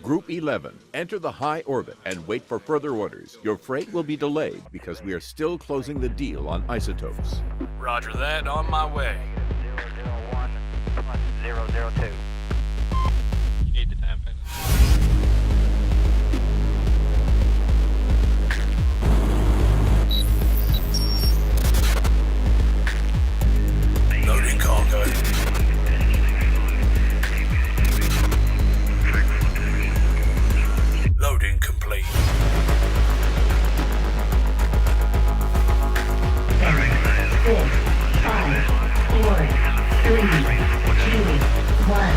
Group 11, enter the high orbit and wait for further orders. Your freight will be delayed because we are still closing the deal on isotopes. Roger that, on my way. 001+002. You need to tap in. Loading cargo. Loading complete. 6, 5, 4, 3, 2, 1.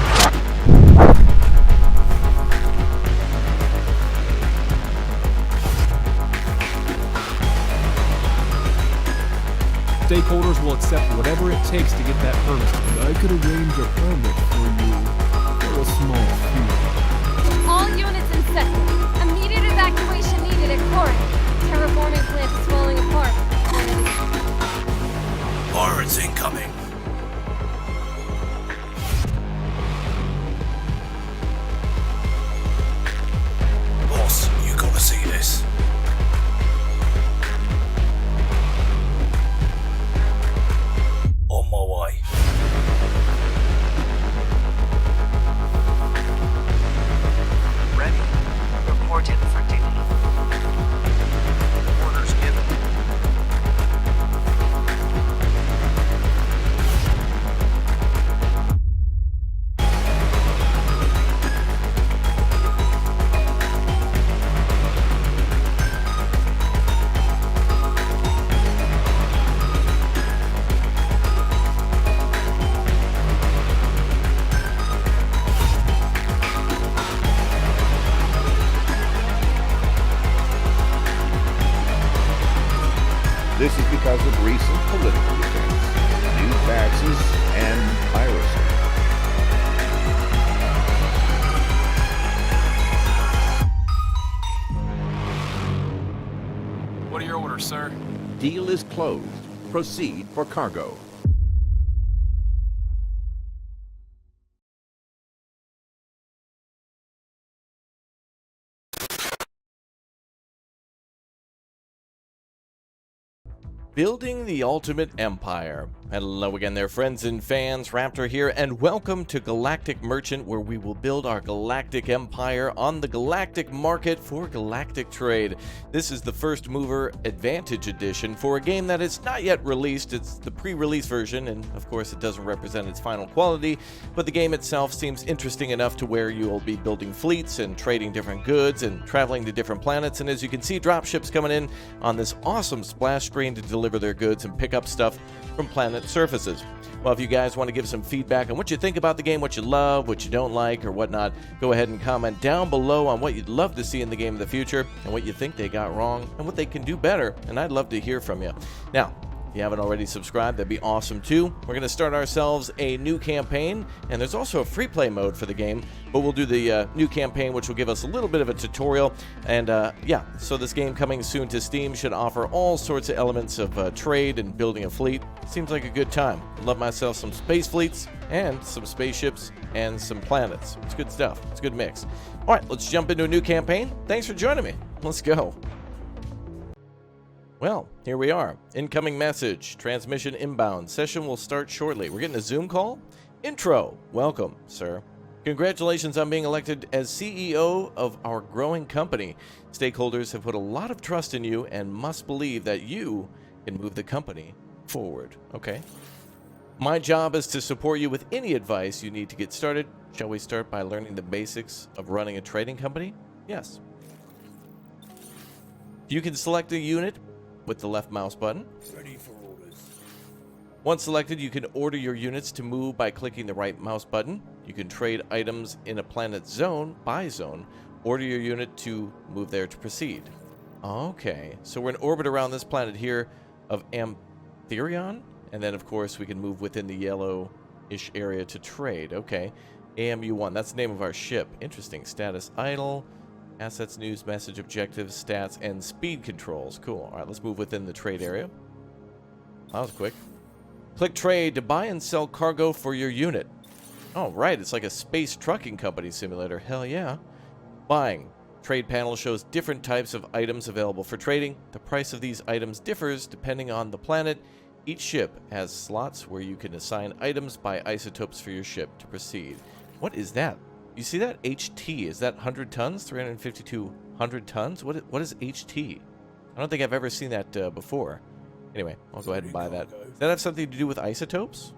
Stakeholders will accept whatever it takes to get that permit. And I could arrange a permit for you for a small fee. All units in sector. Immediate evacuation needed at Corinth. Terraforming plant is falling apart. Pirates incoming. Boss, you gotta see this. On my way. Ready. Reporting for duty. Orders given. This is because of recent political events, new taxes, and piracy. What are your orders, sir? Deal is closed. Proceed for cargo. Building the Ultimate Empire. Hello again there, friends and fans. Raptor here, and welcome to Galactic Merchant, where we will build our galactic empire on the galactic market for galactic trade. This is the first mover advantage edition for a game that is not yet released. It's the pre-release version, and of course it doesn't represent its final quality, but the game itself seems interesting enough to where you will be building fleets and trading different goods and traveling to different planets. And as you can see, dropships coming in on this awesome splash screen to deliver their goods and pick up stuff from planet surfaces. Well, if you guys want to give some feedback on what you think about the game, what you love, what you don't like, or whatnot, go ahead and comment down below on what you'd love to see in the game in the future and what you think they got wrong and what they can do better, and I'd love to hear from you. Now, if you haven't already subscribed, that'd be awesome too. We're going to start ourselves a new campaign, and there's also a free play mode for the game, but we'll do the new campaign, which will give us a little bit of a tutorial. And yeah, so this game coming soon to Steam should offer all sorts of elements of trade and building a fleet. Seems like a good time. Love myself some space fleets and some spaceships and some planets. It's good stuff. It's a good mix. All right, let's jump into a new campaign. Thanks for joining me. Let's go. Well, here we are. Incoming message. Transmission inbound. Session will start shortly. We're getting a Zoom call? Intro. Welcome, sir. Congratulations on being elected as CEO of our growing company. Stakeholders have put a lot of trust in you and must believe that you can move the company forward. Okay. My job is to support you with any advice you need to get started. Shall we start by learning the basics of running a trading company? Yes. You can select a unit with the left mouse button. Ready for orders. Once selected, you can order your units to move by clicking the right mouse button. You can trade items in a planet zone by zone. Order your unit to move there to proceed. Okay, so we're in orbit around this planet here of Amtherion, and then of course we can move within the yellow-ish area to trade. Okay, AMU-1, that's the name of our ship. Interesting. Status idle. Assets, news, message, objectives, stats, and speed controls. Cool. All right, let's move within the trade area. That was quick. Click trade to buy and sell cargo for your unit. Oh, right. It's like a space trucking company simulator. Hell yeah. Buying. Trade panel shows different types of items available for trading. The price of these items differs depending on the planet. Each ship has slots where you can assign items by isotopes for your ship to proceed. What is that? You see that? HT. Is that 100 tons? 352 tons? What is HT? I don't think I've ever seen that before. Anyway, I'll go ahead and buy that. Does that have something to do with isotopes?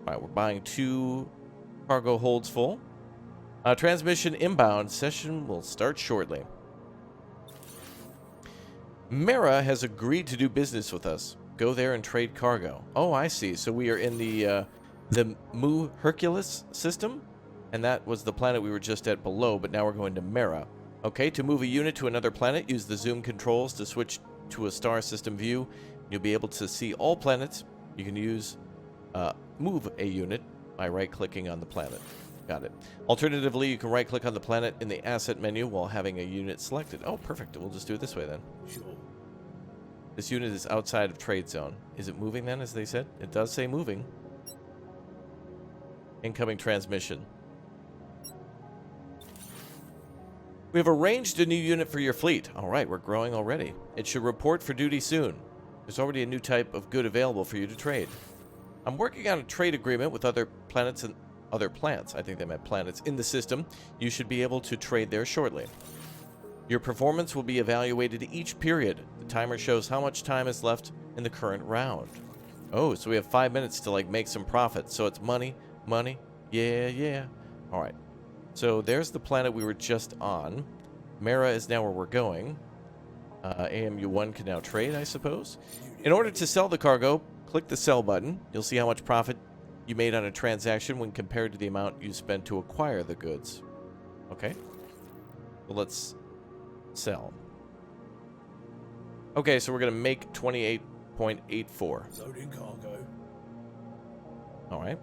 Alright, we're buying 2 cargo holds full. Transmission inbound. Session will start shortly. Mara has agreed to do business with us. Go there and trade cargo. Oh, I see. So we are in the Mu Hercules system, and that was the planet we were just at below, but now we're going to Mara. Okay, to move a unit to another planet, use the zoom controls to switch to a star system view. You'll be able to see all planets. You can use move a unit by right-clicking on the planet. Got it. Alternatively, you can right-click on the planet in the asset menu while having a unit selected. Oh, perfect. We'll just do it this way then. Sure. This unit is outside of trade zone. Is it moving then, as they said? It does say moving. Incoming transmission. We have arranged a new unit for your fleet. All right, we're growing already. It should report for duty soon. There's already a new type of good available for you to trade. I'm working on a trade agreement with other planets and other plants. I think they meant planets in the system. You should be able to trade there shortly. Your performance will be evaluated each period. The timer shows how much time is left in the current round. Oh, so we have 5 minutes to make some profit. So it's money, money. Yeah. All right. So there's the planet we were just on. Mara is now where we're going. AMU1 can now trade, I suppose. In order to sell the cargo, click the sell button. You'll see how much profit you made on a transaction when compared to the amount you spent to acquire the goods. Okay. Well, let's sell. Okay, so we're going to make 28.84. Loading cargo. All right.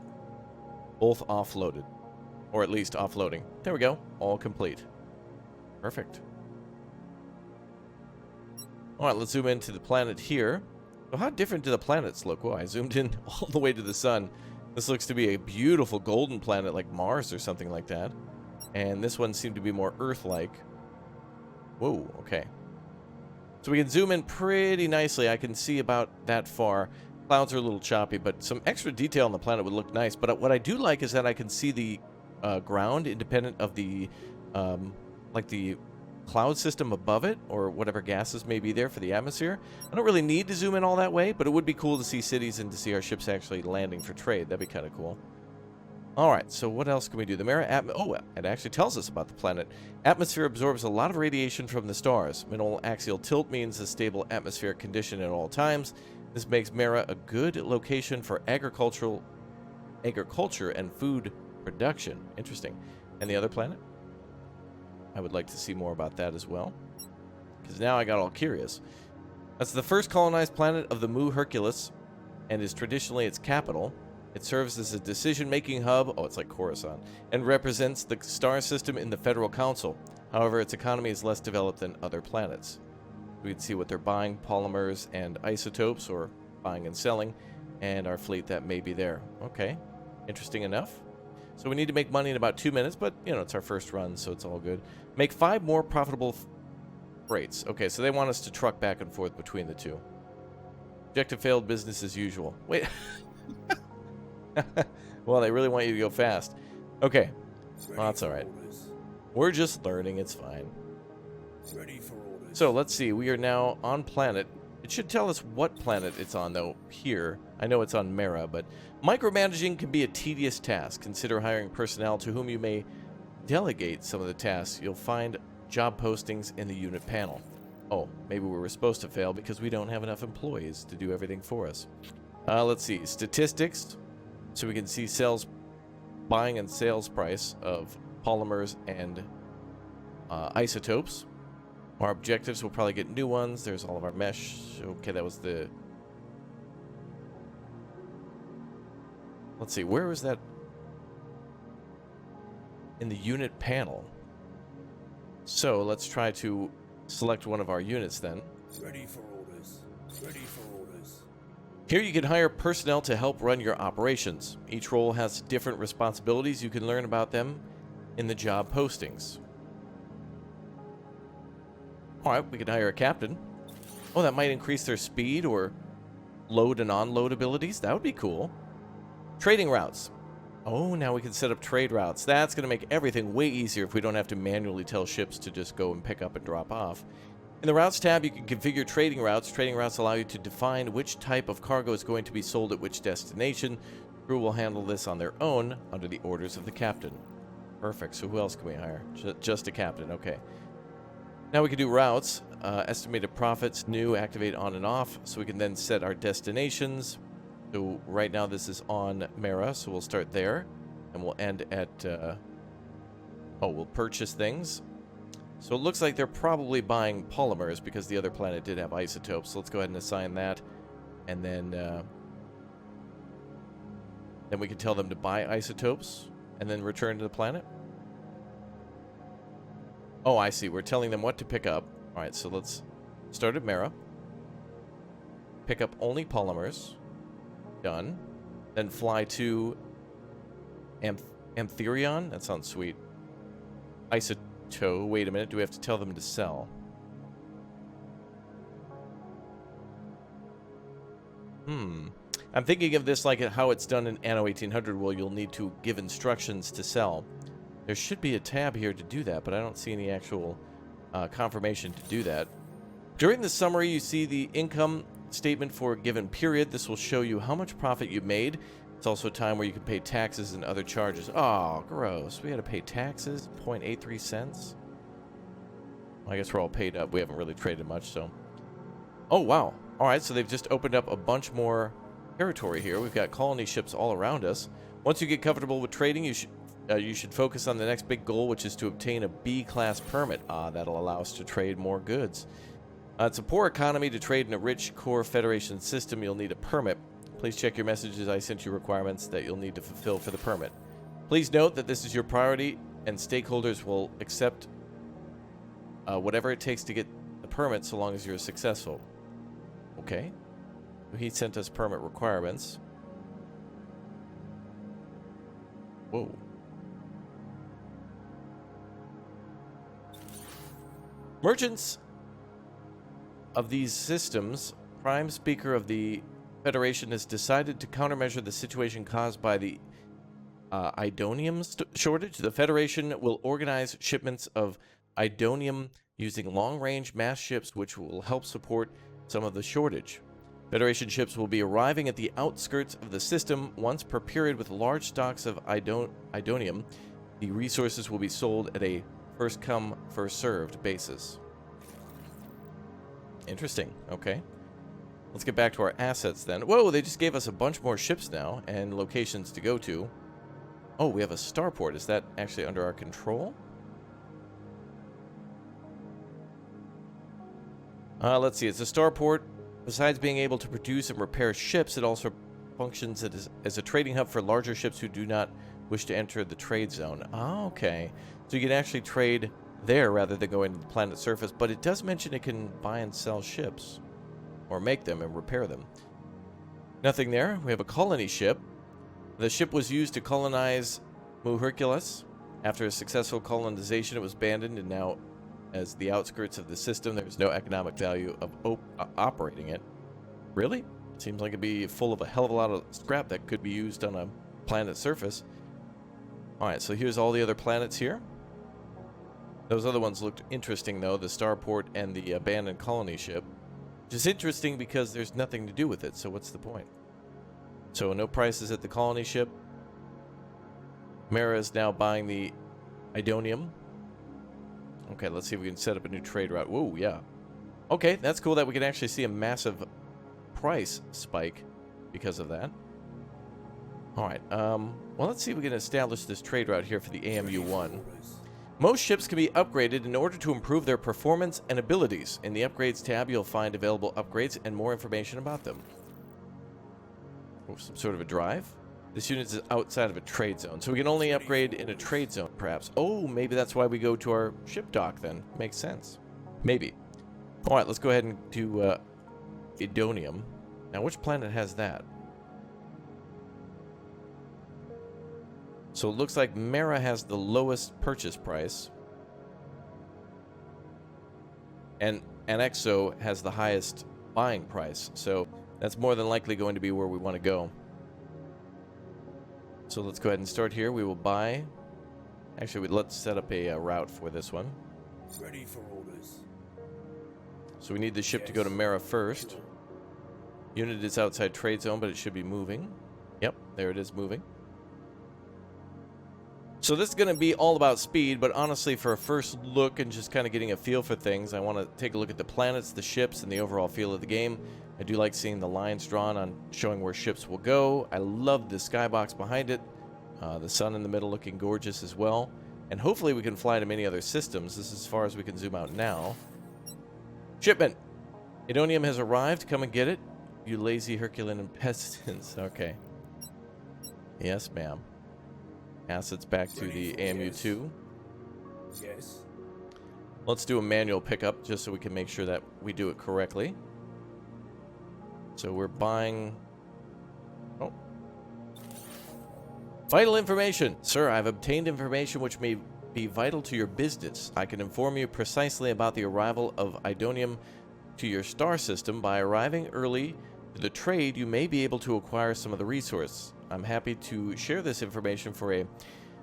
Both offloaded. Or at least offloading. There we go. All complete. Perfect. All right, let's zoom into the planet here. So how different do the planets look? Well, I zoomed in all the way to the sun. This looks to be a beautiful golden planet like Mars or something like that. And this one seemed to be more Earth-like. Whoa, okay. So we can zoom in pretty nicely. I can see about that far. Clouds are a little choppy, but some extra detail on the planet would look nice. But what I do like is that I can see the ground independent of the, like the cloud system above it, or whatever gases may be there for the atmosphere. I don't really need to zoom in all that way, but it would be cool to see cities and to see our ships actually landing for trade. That'd be kind of cool. Alright, so what else can we do? The Mara it actually tells us about the planet. Atmosphere absorbs a lot of radiation from the stars. Minimal axial tilt means a stable atmospheric condition at all times. This makes Mara a good location for agriculture and food production. Interesting. And the other planet? I would like to see more about that as well, because now I got all curious. That's the first colonized planet of the Mu Hercules, and is traditionally its capital. It serves as a decision-making hub, it's like Coruscant, and represents the star system in the Federal Council. However, its economy is less developed than other planets. We can see what they're buying, polymers and isotopes, or buying and selling, and our fleet that may be there. Okay, interesting enough. So we need to make money in about 2 minutes, but, it's our first run, so it's all good. Make 5 more profitable freights. Okay, so they want us to truck back and forth between the two. Objective failed, business as usual. Wait. Well, they really want you to go fast. Okay. Well, that's all right. We're just learning. It's fine. Ready for orders. So, let's see. We are now on planet. It should tell us what planet it's on, though, here. I know it's on Mara, but micromanaging can be a tedious task. Consider hiring personnel to whom you may delegate some of the tasks. You'll find job postings in the unit panel. Oh, maybe we were supposed to fail because we don't have enough employees to do everything for us. Let's see. Statistics. So we can see sales, buying and sales price of polymers and isotopes. Our objectives, we'll probably get new ones. There's all of our mesh. Okay, that was the... Let's see, where was that? In the unit panel. So let's try to select one of our units then. Ready for orders. Ready for orders. Here you can hire personnel to help run your operations. Each role has different responsibilities. You can learn about them in the job postings. Alright, we can hire a captain. Oh, that might increase their speed or load and unload abilities. That would be cool. Trading routes. Oh, now we can set up trade routes. That's going to make everything way easier if we don't have to manually tell ships to just go and pick up and drop off. In the Routes tab, you can configure trading routes. Trading routes allow you to define which type of cargo is going to be sold at which destination. The crew will handle this on their own under the orders of the captain. Perfect. So who else can we hire? Just a captain. Okay. Now we can do routes. Estimated profits, new, activate on and off. So we can then set our destinations. So right now this is on Mera, so we'll start there. And we'll end at... we'll purchase things. So it looks like they're probably buying polymers because the other planet did have isotopes. So let's go ahead and assign that. And then we can tell them to buy isotopes and then return to the planet. Oh, I see. We're telling them what to pick up. All right, so let's start at Mera. Pick up only polymers. Done. Then fly to Amtherion. That sounds sweet. Isotope. Wait a minute. Do we have to tell them to sell? I'm thinking of this like how it's done in Anno 1800, where you'll need to give instructions to sell. There should be a tab here to do that, but I don't see any actual confirmation to do that. During the summary, you see the income statement for a given period. This will show you how much profit you made. It's also a time where you can pay taxes and other charges. Oh, gross. We had to pay taxes? 0.83 cents? Well, I guess we're all paid up. We haven't really traded much, so... Oh, wow. All right, so they've just opened up a bunch more territory here. We've got colony ships all around us. Once you get comfortable with trading, you should focus on the next big goal, which is to obtain a B-class permit. That'll allow us to trade more goods. It's a poor economy to trade in a rich core Federation system. You'll need a permit. Please check your messages. I sent you requirements that you'll need to fulfill for the permit. Please note that this is your priority, and stakeholders will accept whatever it takes to get the permit so long as you're successful. Okay. He sent us permit requirements. Whoa. Merchants of these systems, Prime Speaker of the Federation has decided to countermeasure the situation caused by the Idonium shortage. The Federation will organize shipments of Idonium using long-range mass ships, which will help support some of the shortage. Federation ships will be arriving at the outskirts of the system once per period with large stocks of Idonium. The resources will be sold at a first-come, first-served basis. Interesting. Okay. Let's get back to our assets then. Whoa, they just gave us a bunch more ships now and locations to go to. Oh, we have a starport. Is that actually under our control? Let's see. It's a starport. Besides being able to produce and repair ships, it also functions as a trading hub for larger ships who do not wish to enter the trade zone. Oh, okay. So you can actually trade there rather than going to the planet's surface, but it does mention it can buy and sell ships, or make them and repair them. Nothing there. We have a colony ship. The ship was used to colonize Muhercules. After a successful colonization, it was abandoned, and now, as the outskirts of the system, there's no economic value of operating it. Really? Seems like it'd be full of a hell of a lot of scrap that could be used on a planet's surface. Alright, so here's all the other planets here. Those other ones looked interesting, though, the starport and the abandoned colony ship. Which is interesting because there's nothing to do with it, so what's the point? So no prices at the colony ship. Mera is now buying the Idonium. Okay, let's see if we can set up a new trade route. Whoa, yeah. Okay, that's cool that we can actually see a massive price spike because of that. Alright, well, let's see if we can establish this trade route here for the AMU-1. Most ships can be upgraded in order to improve their performance and abilities. In the Upgrades tab, you'll find available upgrades and more information about them. Oh, some sort of a drive. This unit is outside of a trade zone, so we can only upgrade in a trade zone, perhaps. Oh, maybe that's why we go to our ship dock, then. Makes sense. Maybe. Alright, let's go ahead and do Idonium. Now, which planet has that? So it looks like Mera has the lowest purchase price. And Anexo has the highest buying price, so that's more than likely going to be where we want to go. So let's go ahead and start here. We will buy. Actually, let's set up a route for this one. Ready for orders. So we need the ship to go to Mera first. Unit is outside trade zone, but it should be moving. Yep, there it is moving. So this is going to be all about speed, but honestly, for a first look and just kind of getting a feel for things, I want to take a look at the planets, the ships, and the overall feel of the game. I do like seeing the lines drawn on showing where ships will go. I love the skybox behind it. The sun in the middle looking gorgeous as well. And hopefully we can fly to many other systems. This is as far as we can zoom out now. Shipment! Idonium has arrived. Come and get it. You lazy Herculean peasants. Okay. Yes, ma'am. Assets back to the AMU-2. Yes. Let's do a manual pickup just so we can make sure that we do it correctly. So we're buying... Oh. Vital information. Sir, I've obtained information which may be vital to your business. I can inform you precisely about the arrival of Idonium to your star system. By arriving early to the trade, you may be able to acquire some of the resource. I'm happy to share this information for a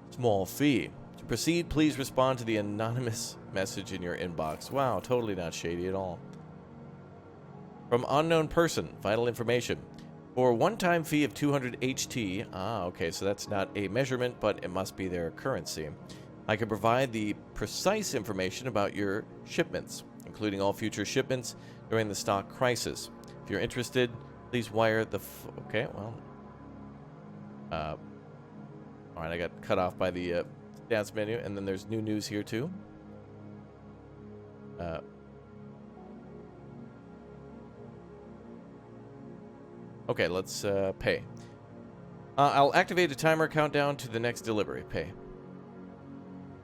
small fee. To proceed, please respond to the anonymous message in your inbox. Wow, totally not shady at all. From unknown person, vital information. For a one-time fee of 200 HT, okay, so that's not a measurement, but it must be their currency. I can provide the precise information about your shipments, including all future shipments during the stock crisis. If you're interested, please wire the... okay, well... Alright, I got cut off by the stats menu, and then there's new news here too. Okay, let's pay. I'll activate a timer countdown to the next delivery. Pay.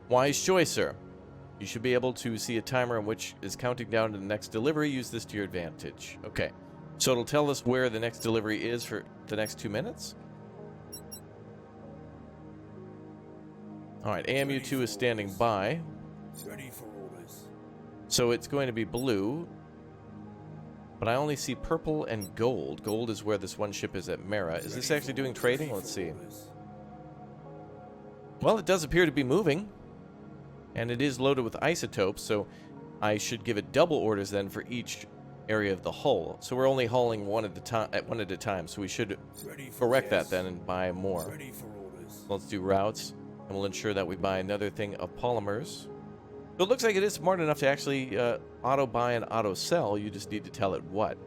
Wise choice, sir. You should be able to see a timer in which is counting down to the next delivery. Use this to your advantage. Okay, so it'll tell us where the next delivery is for the next 2 minutes. Alright, AMU-2 is standing by. Ready for orders. So it's going to be blue. But I only see purple and gold. Gold is where this one ship is at Mera. Is this actually doing trading? Let's see. Well, it does appear to be moving. And it is loaded with isotopes, so I should give it double orders then for each area of the hull. So we're only hauling one at a time, so we should correct that then and buy more. Ready for orders. Let's do routes, and we'll ensure that we buy another thing of polymers. So it looks like it is smart enough to actually auto-buy and auto-sell. You just need to tell it what.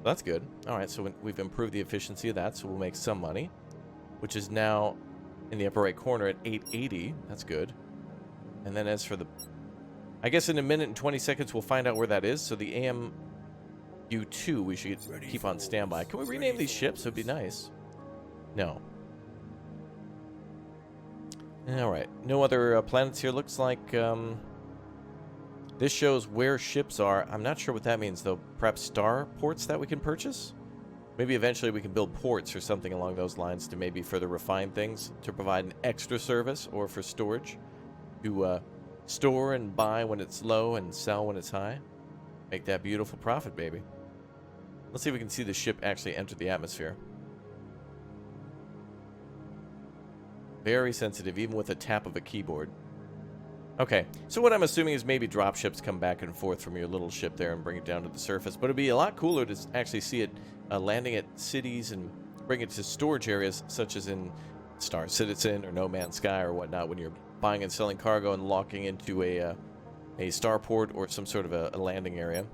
That's good. All right, so we've improved the efficiency of that, so we'll make some money, which is now in the upper right corner at 880. That's good. And then as for the... I guess in a minute and 20 seconds we'll find out where that is. So the AMU-2 we should keep on standby. Can we rename these ships? It would be nice. No. Alright. No other planets here. Looks like... this shows where ships are. I'm not sure what that means, though. Perhaps star ports that we can purchase? Maybe eventually we can build ports or something along those lines to maybe further refine things, to provide an extra service or for storage. To store and buy when it's low and sell when it's high. Make that beautiful profit, baby. Let's see if we can see the ship actually enter the atmosphere. Very sensitive, even with a tap of a keyboard. Okay, so what I'm assuming is maybe dropships come back and forth from your little ship there and bring it down to the surface. But it'd be a lot cooler to actually see it landing at cities and bring it to storage areas such as in Star Citizen or No Man's Sky or whatnot, when you're buying and selling cargo and locking into a starport or some sort of a landing area.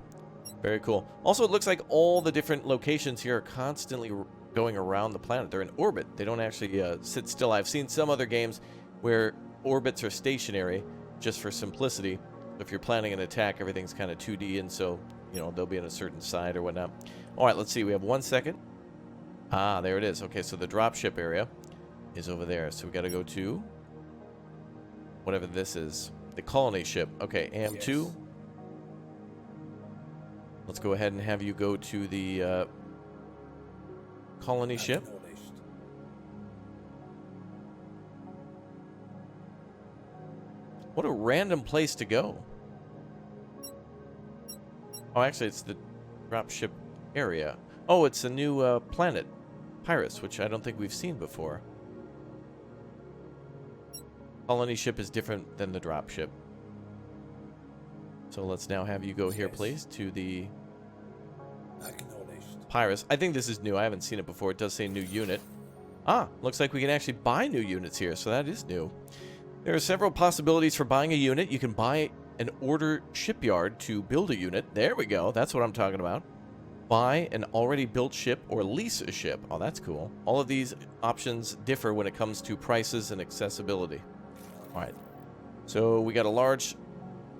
Very cool. Also, it looks like all the different locations here are constantly going around the planet. They're in orbit. They don't actually sit still. I've seen some other games where orbits are stationary just for simplicity. If you're planning an attack, everything's kind of 2D, and so, you know, they'll be on a certain side or whatnot. All right, let's see. We have 1 second. Ah, there it is. Okay, so the dropship area is over there. So we got to go to whatever this is. The colony ship. Okay, AM2. Yes. Let's go ahead and have you go to the colony ship. What a random place to go. Oh, actually, it's the dropship area. Oh, it's a new planet, Pyrus, which I don't think we've seen before. Colony ship is different than the dropship. So let's now have you go here, please, to the Acknowledged. Pyrus. I think this is new. I haven't seen it before. It does say new unit. Ah, looks like we can actually buy new units here, so that is new. There are several possibilities for buying a unit. You can buy an order shipyard to build a unit. There we go. That's what I'm talking about. Buy an already built ship or lease a ship. Oh, that's cool. All of these options differ when it comes to prices and accessibility. All right. So we got a large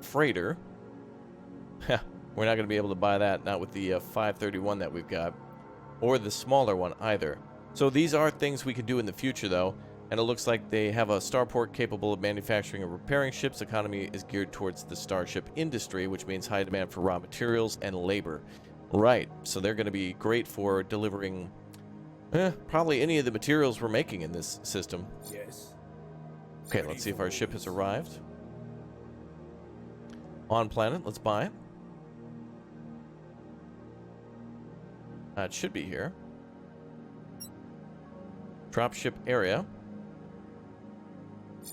freighter. We're not going to be able to buy that, not with the 531 that we've got, or the smaller one either. So these are things we can do in the future, though, and it looks like they have a starport capable of manufacturing and repairing ships. Economy is geared towards the starship industry, which means high demand for raw materials and labor. Right, so they're going to be great for delivering probably any of the materials we're making in this system. Yes. Okay, let's see if our ship has arrived. On planet, let's buy it. It should be here. Dropship area.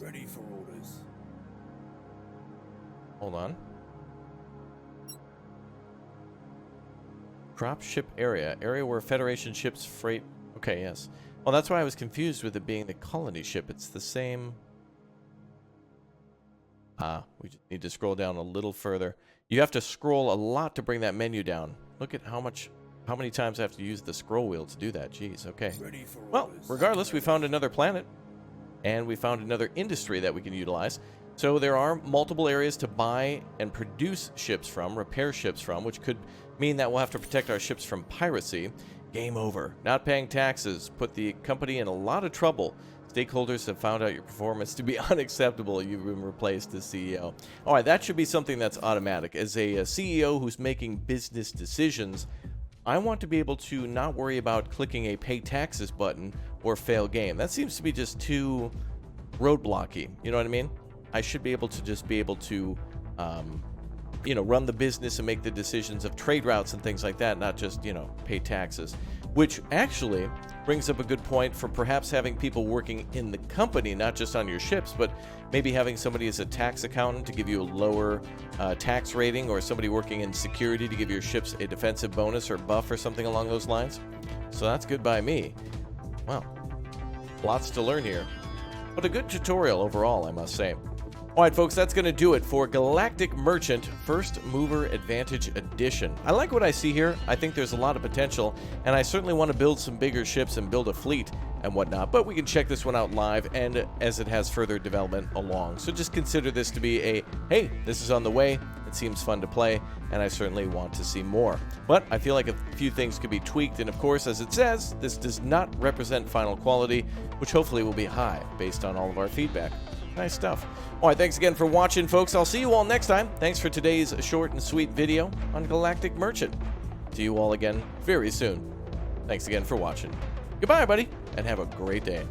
Ready for orders. Hold on. Dropship area. Area where Federation ships freight. Okay, yes. Well, that's why I was confused with it being the colony ship. It's the same. We just need to scroll down a little further. You have to scroll a lot to bring that menu down. Look at how many times I have to use the scroll wheel to do that. Jeez, okay. Ready for Well, orders. regardless, we found another planet, and we found another industry that we can utilize. So there are multiple areas to buy and produce ships from, repair ships from, which could mean that we'll have to protect our ships from piracy. Game over. Not paying taxes put the company in a lot of trouble. Stakeholders have found out your performance to be unacceptable. You've been replaced as CEO. All right, that should be something that's automatic. As a CEO who's making business decisions, I want to be able to not worry about clicking a pay taxes button or fail game. That seems to be just too roadblocky. You know what I mean? I should be able to just be able to, run the business and make the decisions of trade routes and things like that, not just, pay taxes. Which actually brings up a good point for perhaps having people working in the company, not just on your ships, but maybe having somebody as a tax accountant to give you a lower tax rating, or somebody working in security to give your ships a defensive bonus or buff or something along those lines. So that's good by me. Well, lots to learn here, but a good tutorial overall, I must say. All right, folks, that's going to do it for Galactic Merchant First Mover Advantage Edition. I like what I see here. I think there's a lot of potential, and I certainly want to build some bigger ships and build a fleet and whatnot, but we can check this one out live and as it has further development along. So just consider this to be a, hey, this is on the way. It seems fun to play, and I certainly want to see more. But I feel like a few things could be tweaked, and of course, as it says, this does not represent final quality, which hopefully will be high based on all of our feedback. Nice stuff. All right, thanks again for watching, folks. I'll see you all next time. Thanks for today's short and sweet video on Galactic Merchant. See you all again very soon. Thanks again for watching. Goodbye, everybody, and have a great day.